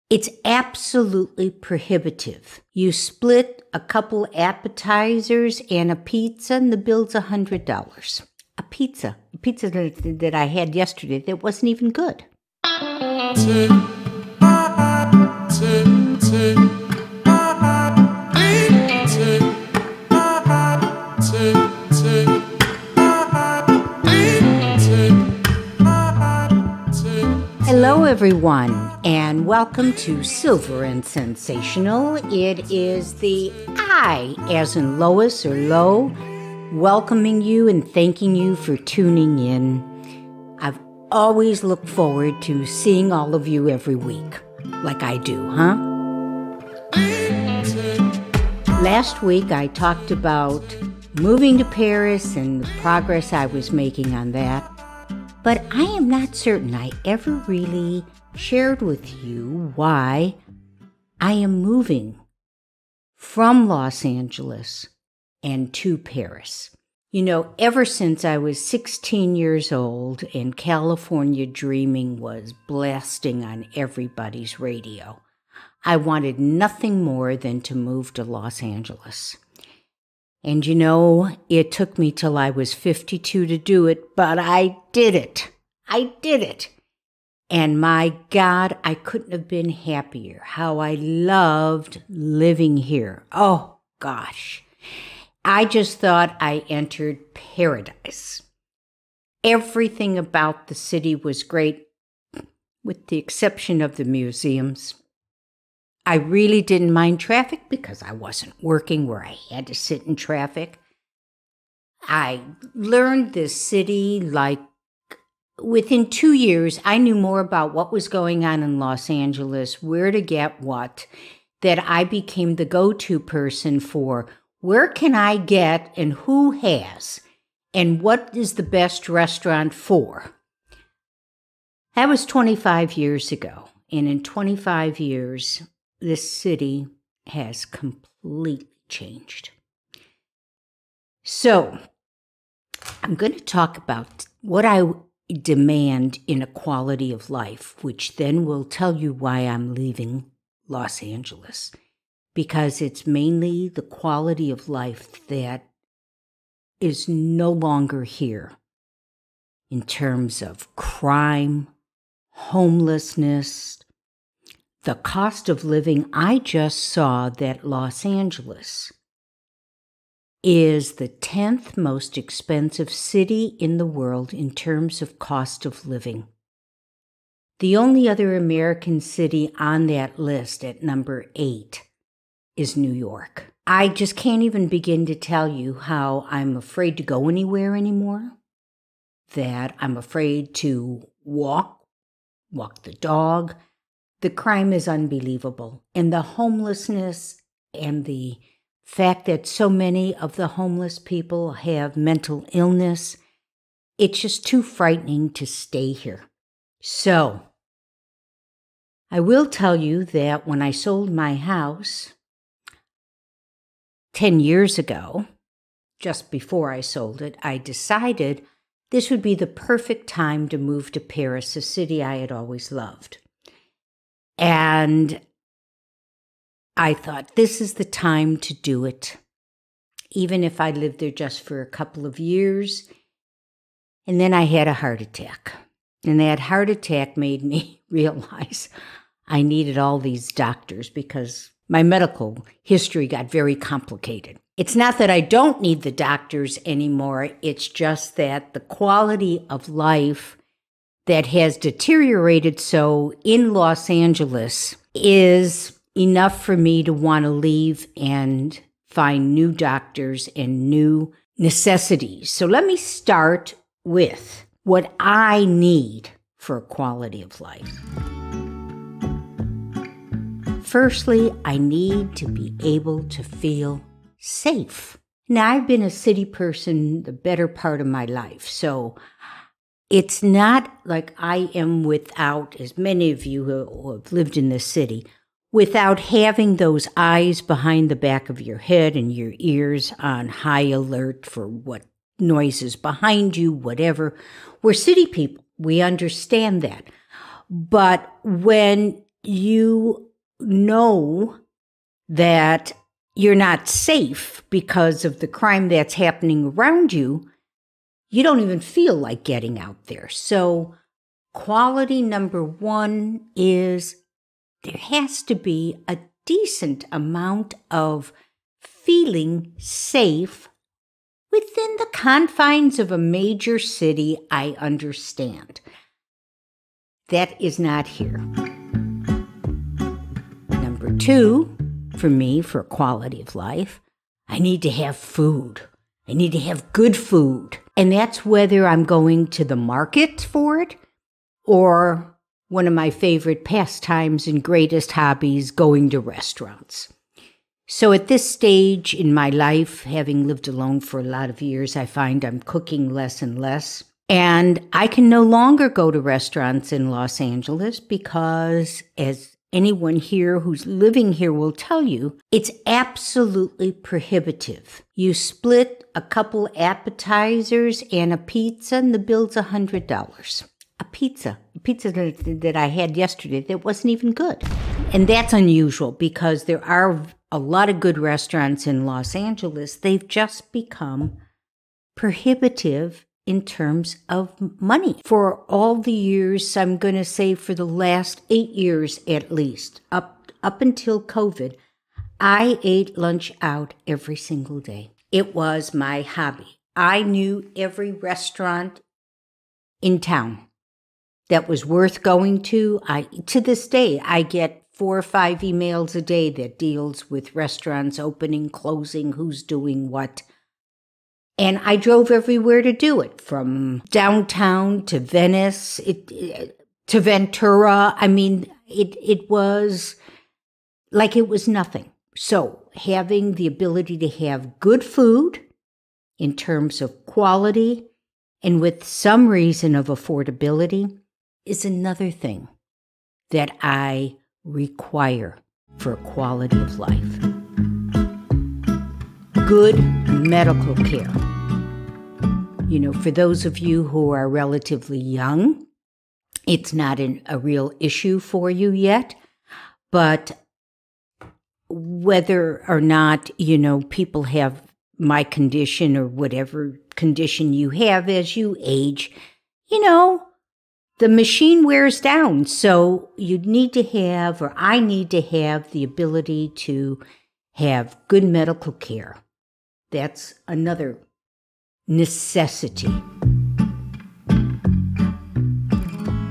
It's absolutely prohibitive. You split a couple appetizers and a pizza, and the bill's $100. A pizza that I had yesterday that wasn't even good. Hello, everyone, and welcome to Silver and Sensational. It is the I, as in Lois or Lo, welcoming you and thanking you for tuning in. I've always looked forward to seeing all of you every week, like I do, huh? Last week I talked about moving to Paris and the progress I was making on that. But I am not certain I ever really shared with you why I am moving from Los Angeles and to Paris. You know, ever since I was 16 years old and California Dreaming was blasting on everybody's radio, I wanted nothing more than to move to Los Angeles. And you know, it took me till I was 52 to do it, but I did it. I did it. And my God, I couldn't have been happier. How I loved living here. Oh, gosh. I just thought I entered paradise. Everything about the city was great, with the exception of the museums. I really didn't mind traffic because I wasn't working where I had to sit in traffic. I learned this city like within 2 years, I knew more about what was going on in Los Angeles, where to get what, that I became the go-to person for where can I get and who has, and what is the best restaurant for. That was 25 years ago, and in 25 years, this city has completely changed. So, I'm going to talk about what I demand in a quality of life, which then will tell you why I'm leaving Los Angeles. Because it's mainly the quality of life that is no longer here in terms of crime, homelessness, the cost of living. I just saw that Los Angeles is the 10th most expensive city in the world in terms of cost of living. The only other American city on that list at number 8 is New York. I just can't even begin to tell you how I'm afraid to go anywhere anymore, that I'm afraid to walk the dog. The crime is unbelievable, and the homelessness and the fact that so many of the homeless people have mental illness, it's just too frightening to stay here. So, I will tell you that when I sold my house 10 years ago, just before I sold it, I decided this would be the perfect time to move to Paris, a city I had always loved. And I thought, this is the time to do it, even if I lived there just for a couple of years. And then I had a heart attack. And that heart attack made me realize I needed all these doctors because my medical history got very complicated. It's not that I don't need the doctors anymore. It's just that the quality of life that has deteriorated so in Los Angeles is enough for me to want to leave and find new doctors and new necessities. So let me start with what I need for a quality of life. Firstly, I need to be able to feel safe. Now, I've been a city person the better part of my life, so it's not like I am without, as many of you who have lived in this city, without having those eyes behind the back of your head and your ears on high alert for what noises behind you, whatever. We're city people. We understand that. But when you know that you're not safe because of the crime that's happening around you, you don't even feel like getting out there. So quality number one is there has to be a decent amount of feeling safe within the confines of a major city. I understand. That is not here. Number two, for me, for quality of life, I need to have food. I need to have good food. And that's whether I'm going to the market for it or one of my favorite pastimes and greatest hobbies, going to restaurants. So at this stage in my life, having lived alone for a lot of years, I find I'm cooking less and less. And I can no longer go to restaurants in Los Angeles because, as anyone here who's living here will tell you, it's absolutely prohibitive. You split a couple appetizers and a pizza, and the bill's $100. A pizza that I had yesterday that wasn't even good. And that's unusual because there are a lot of good restaurants in Los Angeles. They've just become prohibitive in terms of money. For all the years, I'm going to say for the last 8 years at least, up until COVID, I ate lunch out every single day. It was my hobby. I knew every restaurant in town that was worth going to. To this day, I get 4 or 5 emails a day that deals with restaurants opening, closing, who's doing what. And I drove everywhere to do it, from downtown to Venice, to Ventura. I mean, it was like it was nothing. So having the ability to have good food in terms of quality and with some reason of affordability is another thing that I require for quality of life. Good medical care. You know, for those of you who are relatively young, it's not a real issue for you yet, but whether or not, you know, people have my condition or whatever condition you have as you age, you know, the machine wears down. So you need to have, or I need to have, the ability to have good medical care. That's another necessity.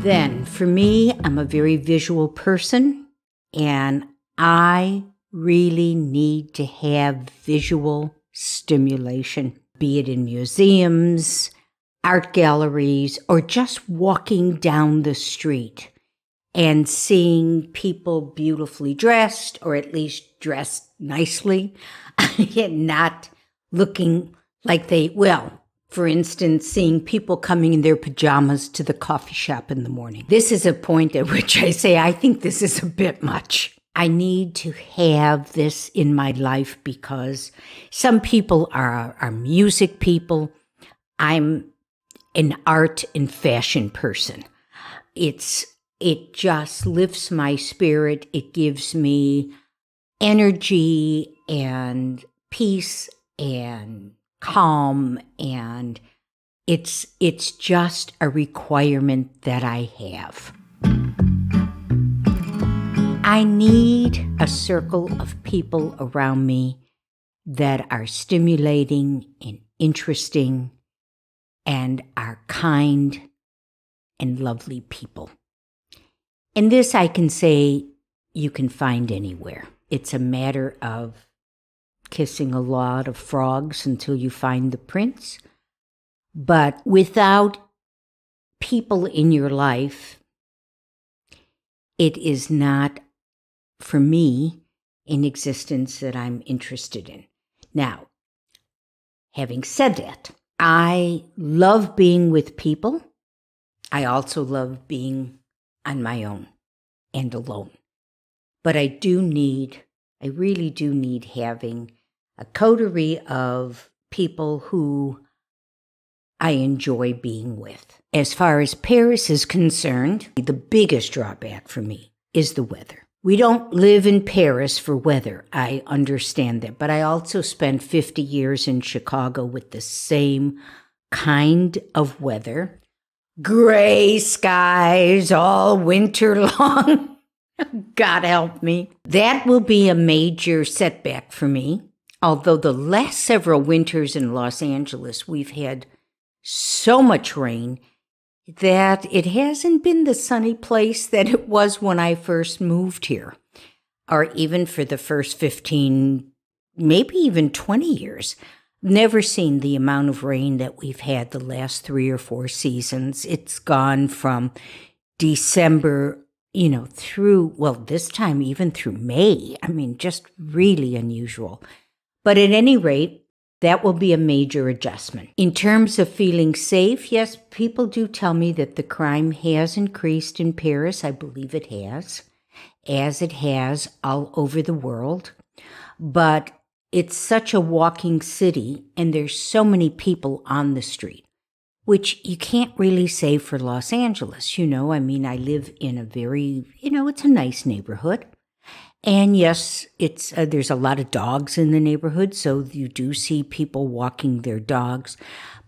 Then, for me, I'm a very visual person, and I really need to have visual stimulation, be it in museums, art galleries, or just walking down the street and seeing people beautifully dressed, or at least dressed nicely, and not looking like for instance, seeing people coming in their pajamas to the coffee shop in the morning. This is a point at which I say, I think this is a bit much. I need to have this in my life because some people are music people. I'm an art and fashion person. It just lifts my spirit. It gives me energy and peace and calm, and it's just a requirement that I have. I need a circle of people around me that are stimulating and interesting and are kind and lovely people. And this I can say you can find anywhere. It's a matter of kissing a lot of frogs until you find the prince. But without people in your life, it is not, for me, an existence that I'm interested in. Now, having said that, I love being with people. I also love being on my own and alone. But I really do need having a coterie of people who I enjoy being with. As far as Paris is concerned, the biggest drawback for me is the weather. We don't live in Paris for weather. I understand that. But I also spent 50 years in Chicago with the same kind of weather. Gray skies all winter long. God help me. That will be a major setback for me. Although the last several winters in Los Angeles, we've had so much rain that it hasn't been the sunny place that it was when I first moved here, or even for the first 15, maybe even 20 years. Never seen the amount of rain that we've had the last 3 or 4 seasons. It's gone from December, through, this time even through May. I mean, just really unusual. But at any rate, that will be a major adjustment. In terms of feeling safe, yes, people do tell me that the crime has increased in Paris. I believe it has, as it has all over the world. But it's such a walking city, and there's so many people on the street, which you can't really say for Los Angeles. I live in a very, it's a nice neighborhood. And yes, there's a lot of dogs in the neighborhood, so you do see people walking their dogs.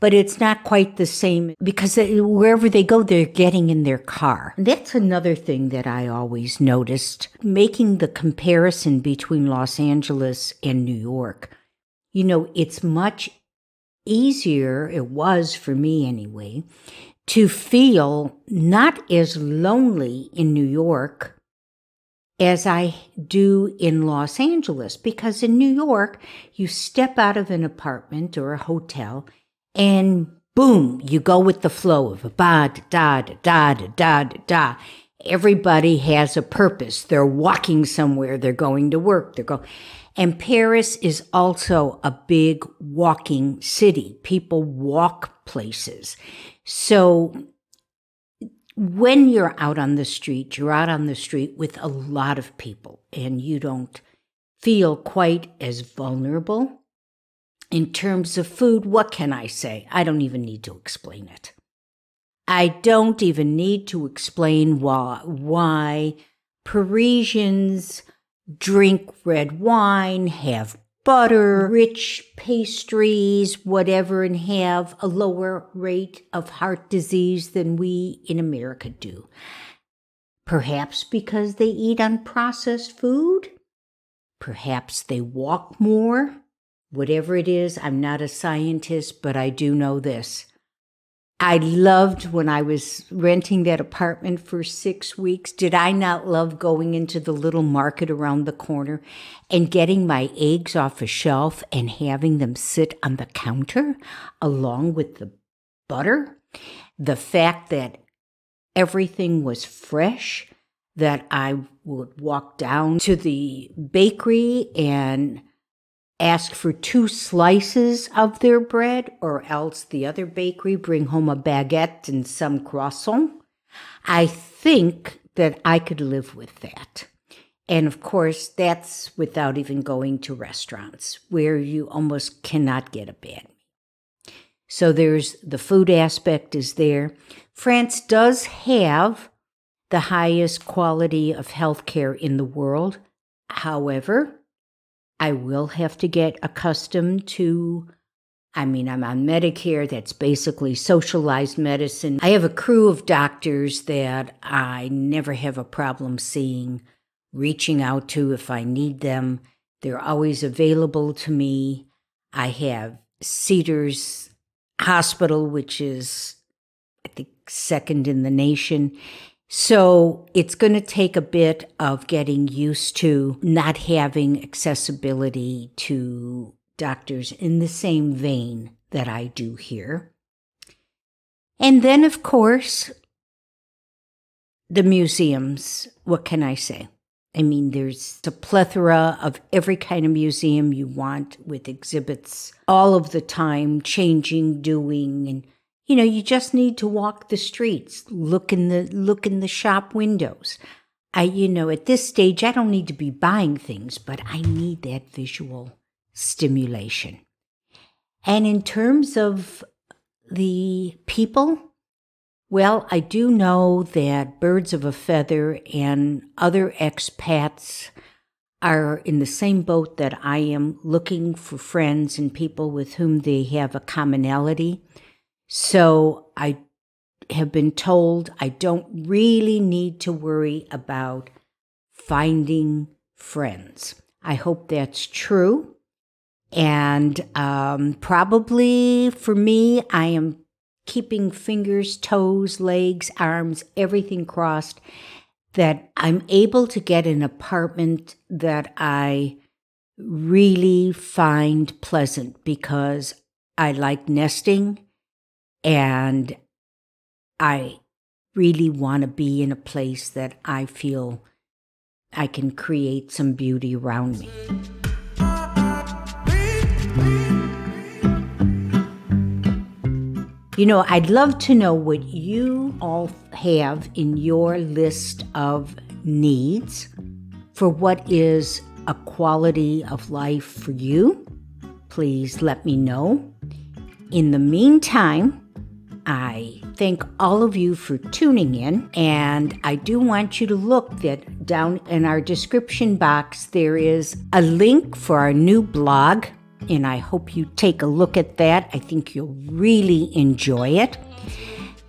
But it's not quite the same because wherever they go, they're getting in their car. That's another thing that I always noticed, making the comparison between Los Angeles and New York. It's much easier, it was for me anyway, to feel not as lonely in New York as I do in Los Angeles, because in New York, you step out of an apartment or a hotel and boom, you go with the flow of ba-da-da-da-da-da-da-da. Everybody has a purpose. They're walking somewhere. They're going to work. And Paris is also a big walking city. People walk places. So when you're out on the street with a lot of people, and you don't feel quite as vulnerable. In terms of food, what can I say? I don't even need to explain it. I don't even need to explain why Parisians drink red wine, have butter, rich pastries, whatever, and have a lower rate of heart disease than we in America do. Perhaps because they eat unprocessed food. Perhaps they walk more. Whatever it is, I'm not a scientist, but I do know this. I loved when I was renting that apartment for 6 weeks. Did I not love going into the little market around the corner and getting my eggs off a shelf and having them sit on the counter along with the butter? The fact that everything was fresh, that I would walk down to the bakery and ask for 2 slices of their bread, or else the other bakery bring home a baguette and some croissant. I think that I could live with that. And of course, that's without even going to restaurants where you almost cannot get a bad meal. So there's the food aspect is there. France does have the highest quality of healthcare in the world. However, I will have to get accustomed to, I'm on Medicare, that's basically socialized medicine. I have a crew of doctors that I never have a problem seeing, reaching out to if I need them. They're always available to me. I have Cedars Hospital, which is, I think, second in the nation. So it's going to take a bit of getting used to not having accessibility to doctors in the same vein that I do here. And then, of course, the museums. What can I say? There's a plethora of every kind of museum you want with exhibits all of the time, changing, doing, and you just need to walk the streets, look in the shop windows. At this stage, I don't need to be buying things, but I need that visual stimulation. And in terms of the people, Well, I do know that Birds of a Feather and other expats are in the same boat that I am, looking for friends and people with whom they have a commonality. So I have been told I don't really need to worry about finding friends. I hope that's true. And probably for me, I am keeping fingers, toes, legs, arms, everything crossed, that I'm able to get an apartment that I really find pleasant, because I like nesting and I really want to be in a place that I feel I can create some beauty around me. You know, I'd love to know what you all have in your list of needs for what is a quality of life for you. Please let me know. In the meantime, I thank all of you for tuning in, and I do want you to look that down in our description box there is a link for our new blog, and I hope you take a look at that. I think you'll really enjoy it.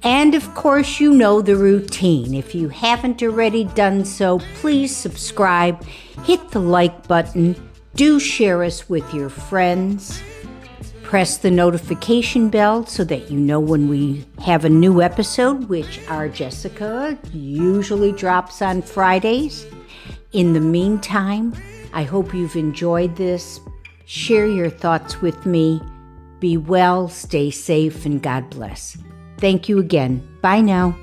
And of course, you know the routine. If you haven't already done so, please subscribe, hit the like button, do share us with your friends. Press the notification bell so that you know when we have a new episode, which our Jessica usually drops on Fridays. In the meantime, I hope you've enjoyed this. Share your thoughts with me. Be well, stay safe, and God bless. Thank you again. Bye now.